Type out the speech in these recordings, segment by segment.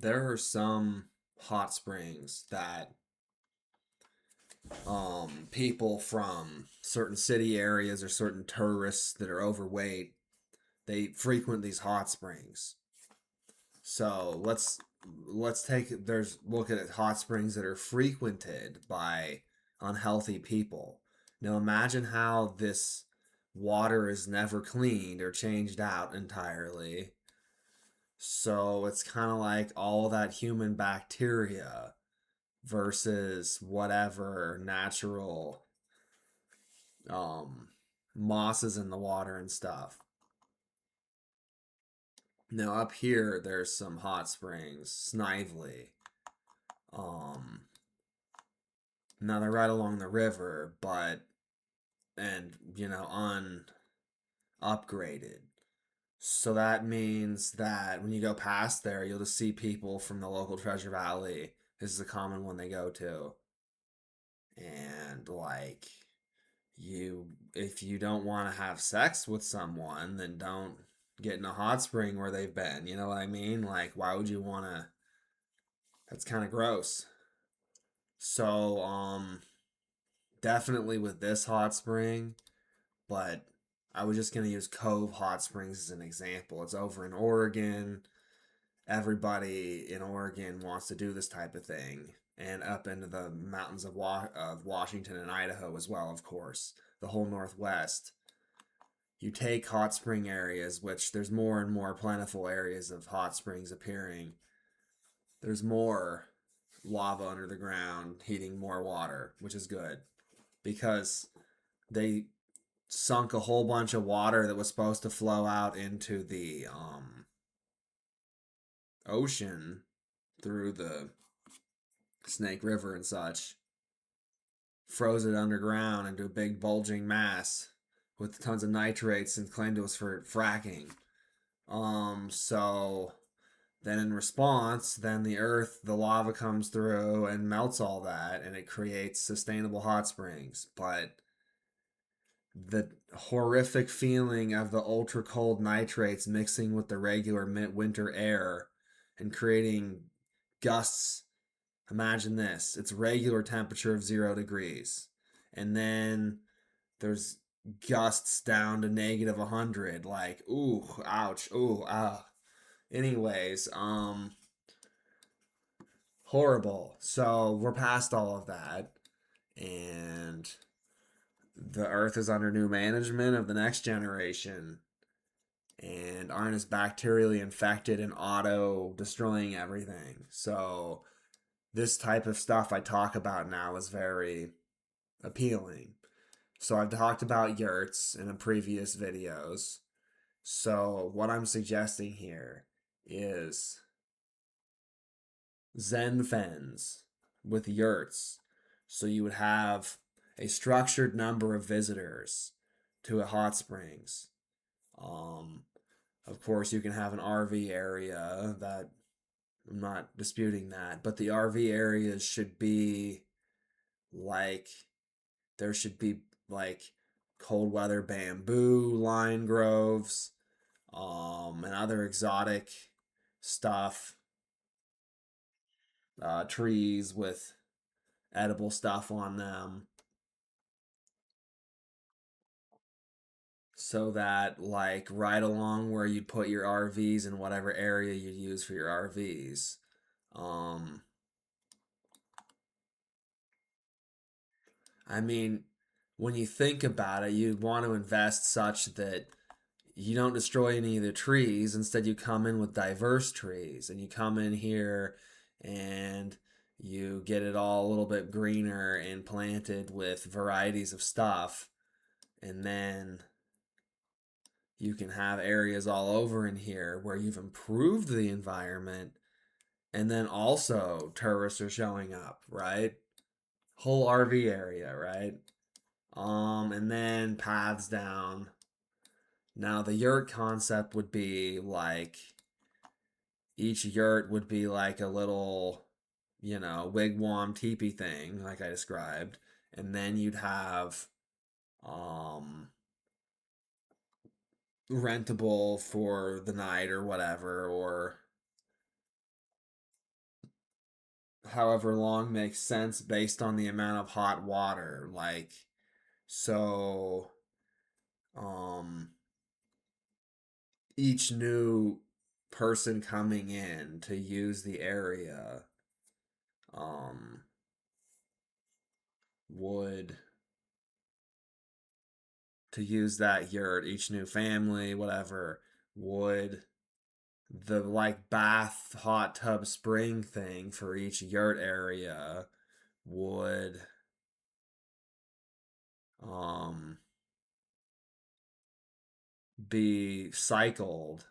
there are some hot springs that people from certain city areas or certain tourists that are overweight, they frequent these hot springs. So let's take there's look at hot springs that are frequented by unhealthy people. Now imagine how this water is never cleaned or changed out entirely. So it's kind of like all that human bacteria versus whatever natural um mosses in the water and stuff. Now up here there's some hot springs, Snively. Um Now they're right along the river, but and upgraded. So that means that when you go past there, you'll just see people from the local Treasure Valley. This is a common one they go to. And like if you don't want to have sex with someone, then don't get in a hot spring where they've been. You know what I mean? Like why would you want to? That's kind of gross. So definitely with this hot spring, but I was just going to use Cove Hot Springs as an example. It's over in Oregon. Everybody in Oregon wants to do this type of thing, and up into the mountains of Washington and Idaho as well, of course, the whole Northwest. You take hot spring areas, which there's more and more plentiful areas of hot springs appearing. There's more lava under the ground heating more water, which is good because they sunk a whole bunch of water that was supposed to flow out into the ocean through the Snake River and such, froze it underground into a big bulging mass with tons of nitrates and claimed it was for fracking. So then in response, then the lava comes through and melts all that, and it creates sustainable hot springs. But the horrific feeling of the ultra cold nitrates mixing with the regular winter air and creating gusts. Imagine this, it's regular temperature of 0 degrees, and then there's gusts down to negative 100. Like, ooh, ouch, ooh, ah. Anyways, horrible. So we're past all of that, and the earth is under new management of the next generation and aren't as bacterially infected and auto destroying everything. So this type of stuff I talk about now is very appealing. So I've talked about yurts in the previous videos. So what I'm suggesting here is Zen Fens with yurts. So you would have a structured number of visitors to a hot springs. Um, of course, you can have an RV area that I'm not disputing that, but the RV areas should be like there should be like cold weather bamboo line groves, and other exotic stuff, trees with edible stuff on them, so that like right along where you put your RVs in whatever area you use for your RVs. Um, I mean, when you think about it, you want to invest such that you don't destroy any of the trees. Instead, you come in with diverse trees, and you come in here and you get it all a little bit greener and planted with varieties of stuff. And then you can have areas all over in here where you've improved the environment, and then also tourists are showing up, right? Whole RV area, right? And then paths down. Now the yurt concept would be like each yurt would be like a little, wigwam teepee thing, like I described, and then you'd have um rentable for the night or whatever, or however long makes sense based on the amount of hot water. Like, so, um, each new person coming in to use the area, um, would to use that yurt, each new family, whatever, would the like bath hot tub spring thing for each yurt area would um be cycled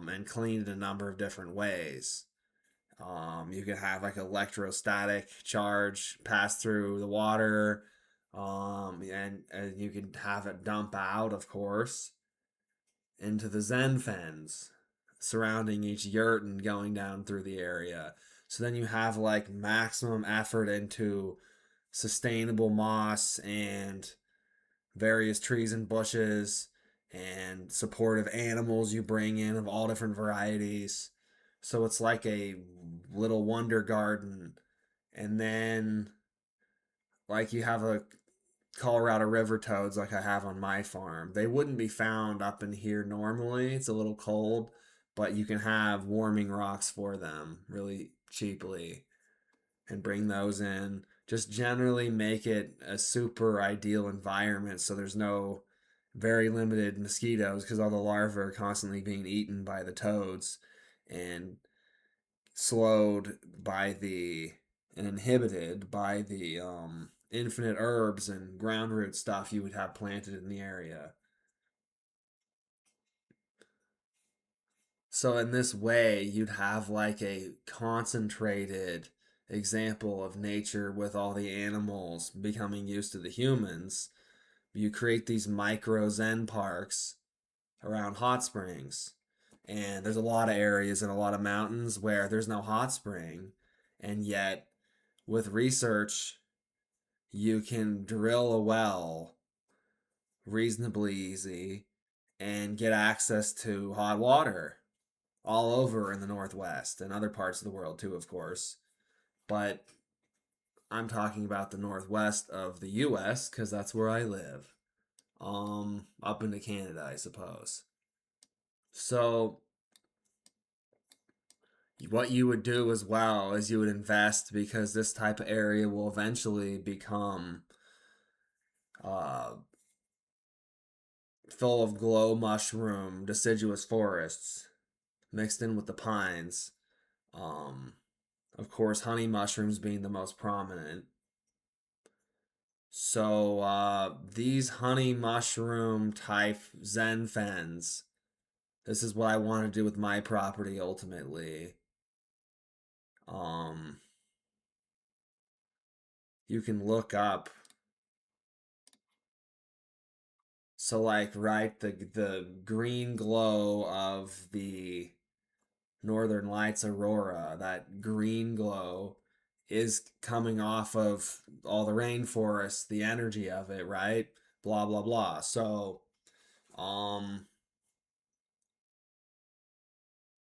and cleaned a number of different ways. You can have like electrostatic charge pass through the water, and you can have it dump out, of course, into the Zen Fens surrounding each yurt and going down through the area. So then you have like maximum effort into sustainable moss and various trees and bushes and supportive animals you bring in of all different varieties. So it's like a little wonder garden. And then, like, you have a Colorado river toads like I have on my farm. They wouldn't be found up in here normally. It's a little cold, but you can have warming rocks for them really cheaply and bring those in. Just generally make it a super ideal environment so there's no very limited mosquitoes because all the larvae are constantly being eaten by the toads and slowed by the and inhibited by the infinite herbs and ground root stuff you would have planted in the area. So in this way, you'd have like a concentrated example of nature with all the animals becoming used to the humans. You create these micro Zen parks around hot springs. And there's a lot of areas and a lot of mountains where there's no hot spring. And yet, with research, you can drill a well reasonably easy and get access to hot water all over in the Northwest and other parts of the world too, of course. But I'm talking about the Northwest of the US because that's where I live. Up into Canada, I suppose. So what you would do as well is you would invest because this type of area will eventually become uh, full of glow mushroom deciduous forests mixed in with the pines. Um, of course, honey mushrooms being the most prominent. So these honey mushroom type Zen Fens, this is what I want to do with my property ultimately. Um, you can look up. So like right the green glow of the Northern Lights aurora, that green glow is coming off of all the rainforest, the energy of it, right? Blah blah blah. So, um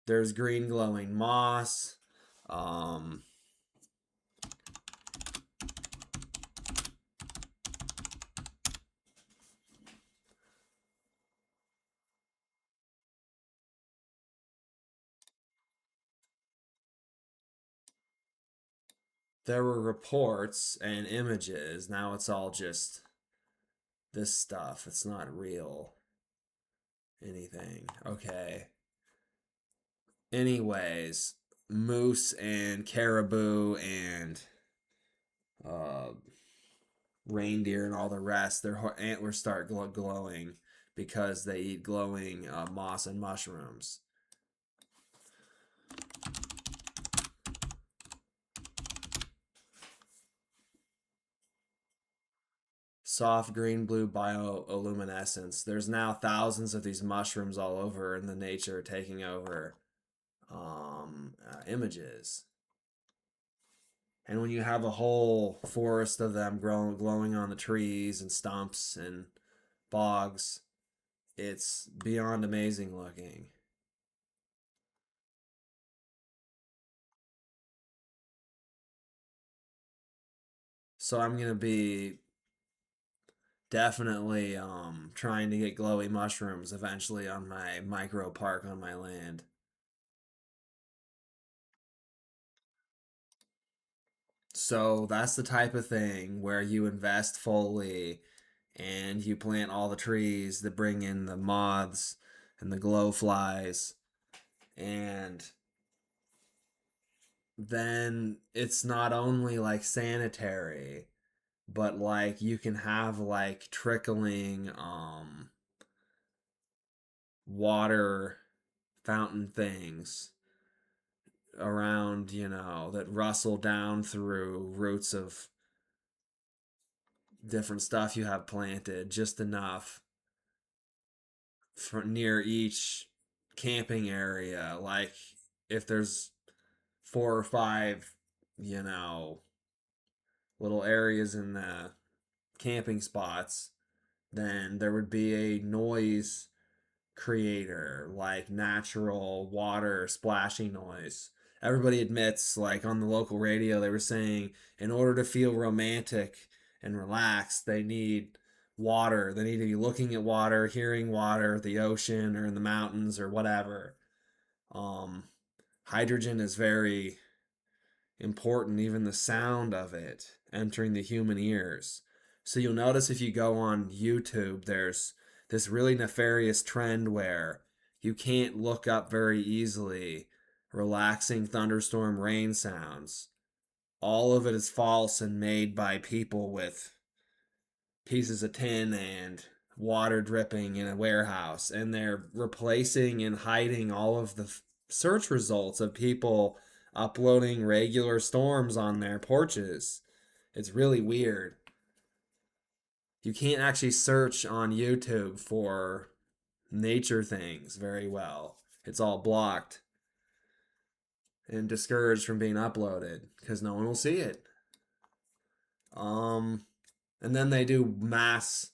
there's green glowing moss. Um there were reports and images. Now it's all just this stuff. It's not real anything. Okay. Anyways, moose and caribou and uh, reindeer and all the rest, their antlers start glowing because they eat glowing moss and mushrooms. Soft green blue bioluminescence. There's now thousands of these mushrooms all over in the nature taking over images. And when you have a whole forest of them glowing on the trees and stumps and bogs, it's beyond amazing looking. So I'm gonna be definitely trying to get glowy mushrooms eventually on my micro park on my land. So that's the type of thing where you invest fully and you plant all the trees that bring in the moths and the glow flies, and then it's not only like sanitary, but like you can have like trickling water fountain things around, that rustle down through roots of different stuff you have planted, just enough for near each camping area. Like if there's four or five, you know, little areas in the camping spots, then there would be a noise creator, like natural water splashing noise. Everybody admits, like on the local radio, they were saying in order to feel romantic and relaxed, they need water. They need to be looking at water, hearing water, the ocean, or in the mountains, or whatever. Um, Hydrogen is very important, even the sound of it entering the human ears. So you'll notice if you go on YouTube, there's this really nefarious trend where you can't look up very easily relaxing thunderstorm rain sounds. All of it is false and made by people with pieces of tin and water dripping in a warehouse, and they're replacing and hiding all of the search results of people uploading regular storms on their porches. It's really weird. You can't actually search on YouTube for nature things very well. It's all blocked and discouraged from being uploaded because no one will see it. Um, and then they do mass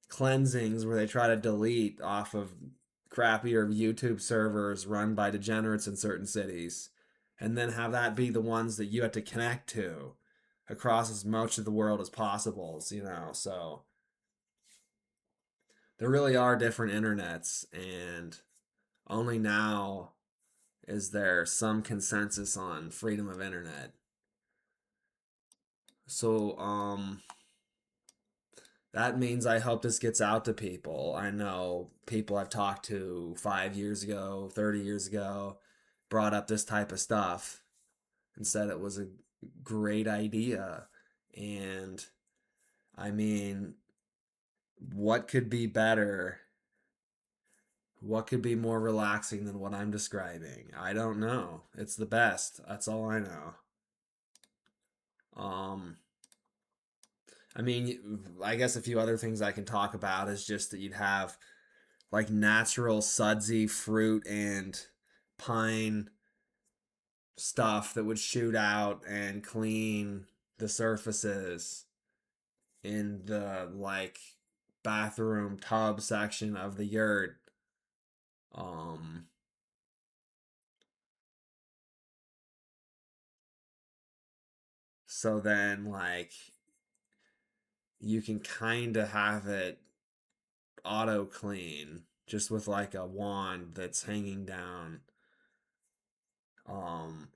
cleansings where they try to delete off of crappier YouTube servers run by degenerates in certain cities, and then have that be the ones that you have to connect to across as much of the world as possible, So there really are different internets, and only now is there some consensus on freedom of internet. So, that means I hope this gets out to people. I know people I've talked to 5 years ago, 30 years ago, brought up this type of stuff and said it was a great idea. And I mean, what could be better? What could be more relaxing than what I'm describing? I don't know. It's the best. That's all I know. Um, I mean, I guess a few other things I can talk about is just that you'd have like natural sudsy fruit and pine stuff that would shoot out and clean the surfaces in the like bathroom tub section of the yurt. Um so then like you can kind of have it auto clean just with like a wand that's hanging down. Um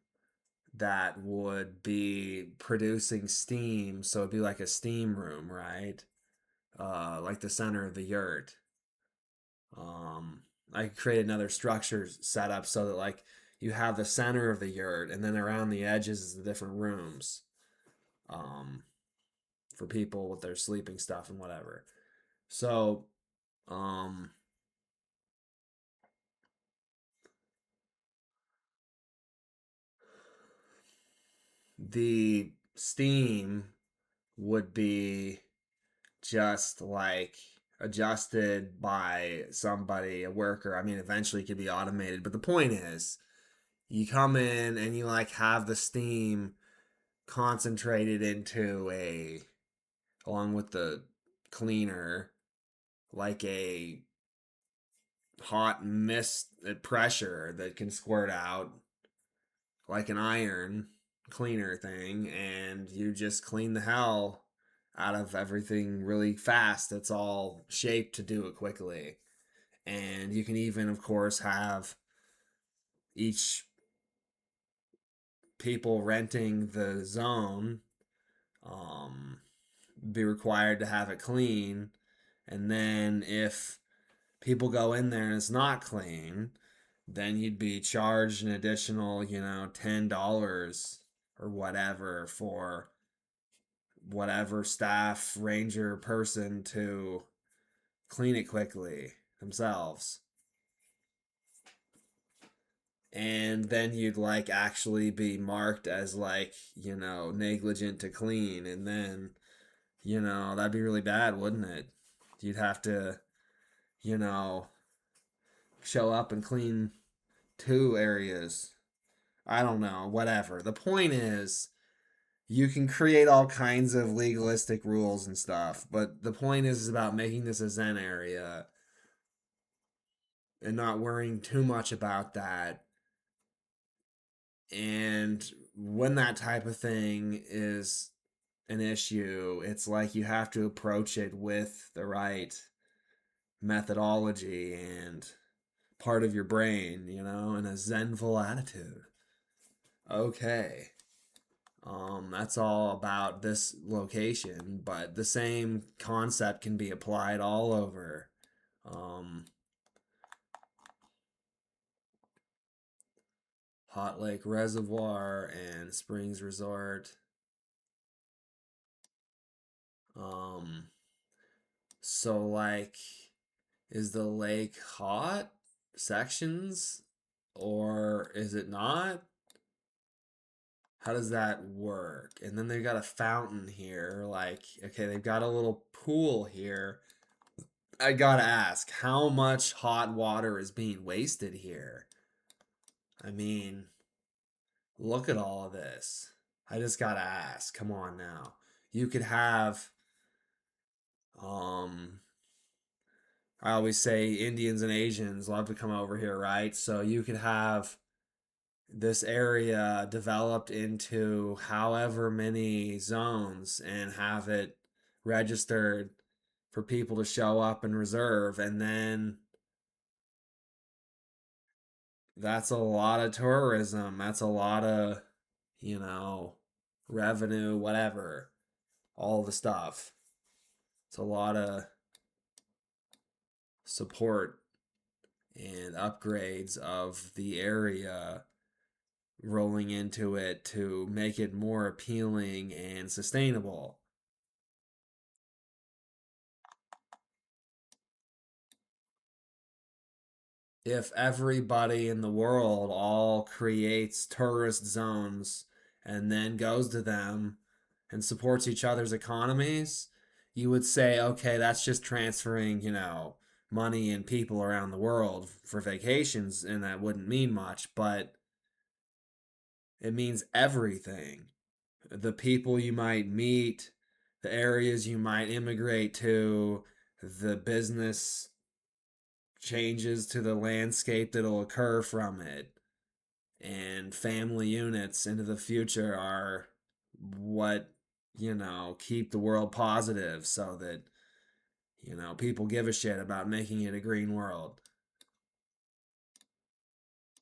that would be producing steam, so it'd be like a steam room, right? Like the center of the yurt. Um, I could create another structure set up so that like you have the center of the yurt, and then around the edges is the different rooms, um, for people with their sleeping stuff and whatever. So, um, the steam would be just like adjusted by somebody, a worker. I mean, eventually it could be automated, but the point is, you come in and you like have the steam concentrated into along with the cleaner, like a hot mist at pressure that can squirt out like an iron. cleaner thing, and you just clean the hell out of everything really fast. It's all shaped to do it quickly. And you can even, of course, have each people renting the zone um, be required to have it clean. And then if people go in there and it's not clean, then you'd be charged an additional, $10 or whatever for whatever staff, ranger, person to clean it quickly themselves. And then you'd like actually be marked as like, negligent to clean. And then, that'd be really bad, wouldn't it? You'd have to, you know, show up and clean two areas. I don't know, whatever. The point is, you can create all kinds of legalistic rules and stuff, but the point is about making this a Zen area and not worrying too much about that. And when that type of thing is an issue, it's like you have to approach it with the right methodology and part of your brain, in a zenful attitude. Okay. That's all about this location, but the same concept can be applied all over. Um, Hot Lake Reservoir and Springs Resort. Um, so like, is the lake hot sections or is it not? How does that work? And then they've got a fountain here. Like, okay, they've got a little pool here. I gotta ask, how much hot water is being wasted here? I mean, look at all of this. I just gotta ask. Come on now. You could have, um, I always say Indians and Asians love to come over here, right? So you could have this area developed into however many zones and have it registered for people to show up and reserve. And then that's a lot of tourism. That's a lot of, you know, revenue, whatever, all the stuff. It's a lot of support and upgrades of the area rolling into it to make it more appealing and sustainable. If everybody in the world all creates tourist zones and then goes to them and supports each other's economies, you would say, okay, that's just transferring, money and people around the world for vacations, and that wouldn't mean much, but it means everything. The people you might meet, the areas you might immigrate to, the business changes to the landscape that'll occur from it, and family units into the future are what, keep the world positive so that, people give a shit about making it a green world.